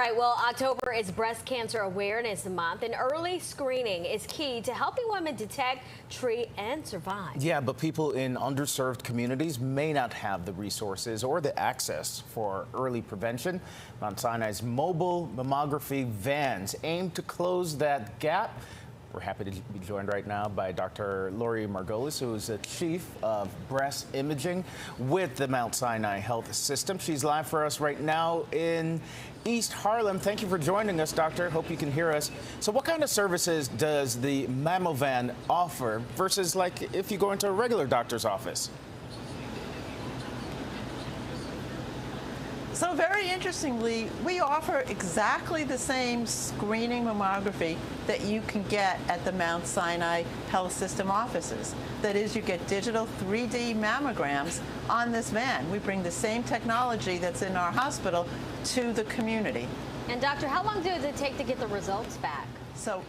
right, well, October is Breast Cancer Awareness Month, and early screening is key to helping women detect, treat, and survive. Yeah, but people in underserved communities may not have the resources or the access for early prevention. Mount Sinai's mobile mammography vans aim to close that gap. We're happy to be joined right now by Dr. Lori Margolis, who is the Chief of Breast Imaging with the Mount Sinai Health System. She's live for us right now in East Harlem. Thank you for joining us, Doctor. Hope you can hear us. So what kind of services does the mammo van offer versus like if you go into a regular doctor's office? So very interestingly, we offer exactly the same screening mammography that you can get at the Mount Sinai Health System offices. That is, you get digital 3D mammograms on this van. We bring the same technology that's in our hospital to the community. And doctor, how long does it take to get the results back? So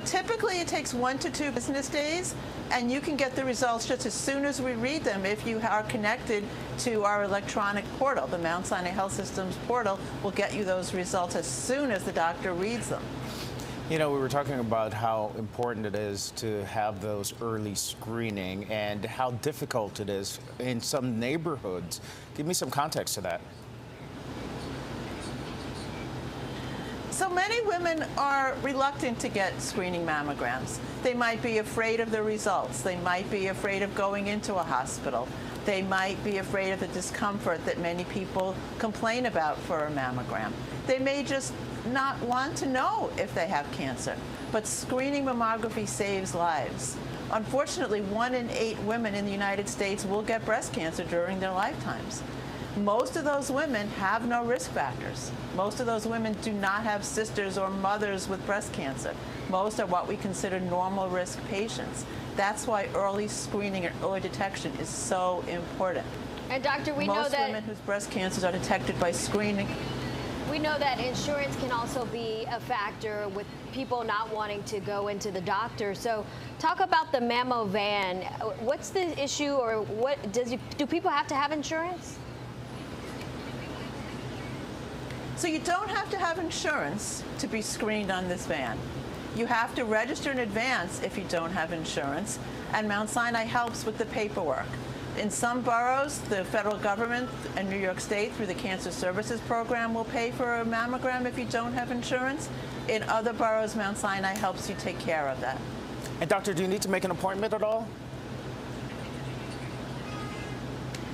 typically it takes 1 to 2 business days, and you can get the results just as soon as we read them if you are connected to our electronic portal. The Mount Sinai Health System's portal will get you those results as soon as the doctor reads them. You know, we were talking about how important it is to have those early screening and how difficult it is in some neighborhoods. Give me some context to that. So many women are reluctant to get screening mammograms. They might be afraid of the results. They might be afraid of going into a hospital. They might be afraid of the discomfort that many people complain about for a mammogram. They may just not want to know if they have cancer. But screening mammography saves lives. Unfortunately, 1 in 8 women in the United States will get breast cancer during their lifetimes. Most of those women have no risk factors. Most of those women do not have sisters or mothers with breast cancer. Most are what we consider normal risk patients. That's why early screening and early detection is so important. And doctor, we know that most women whose breast cancers are detected by screening. We know that insurance can also be a factor with people not wanting to go into the doctor. So talk about the mammo van. What's the issue, or do people have to have insurance? So you don't have to have insurance to be screened on this van. You have to register in advance if you don't have insurance, and Mount Sinai helps with the paperwork. In some boroughs, the federal government and New York State, through the Cancer Services Program, will pay for a mammogram if you don't have insurance. In other boroughs, Mount Sinai helps you take care of that. And doctor, do you need to make an appointment at all?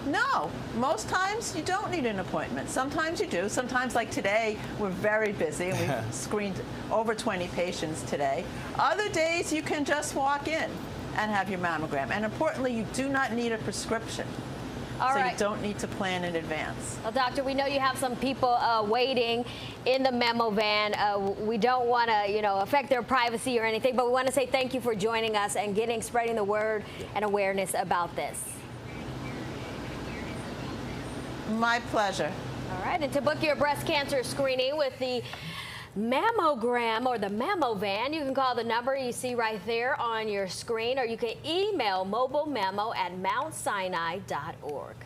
No, most times you don't need an appointment. Sometimes you do. Sometimes, like today, we're very busy and we've screened over 20 patients today. Other days, you can just walk in and have your mammogram. And importantly, you do not need a prescription. All right. So you don't need to plan in advance. Well, doctor, we know you have some people waiting in the mammo van. We don't want to, affect their privacy or anything, but we want to say thank you for joining us and spreading the word and awareness about this. My pleasure. All right, and to book your breast cancer screening with the mammogram or the mammo van, you can call the number you see right there on your screen, or you can email mobilemammo@mountsinai.org.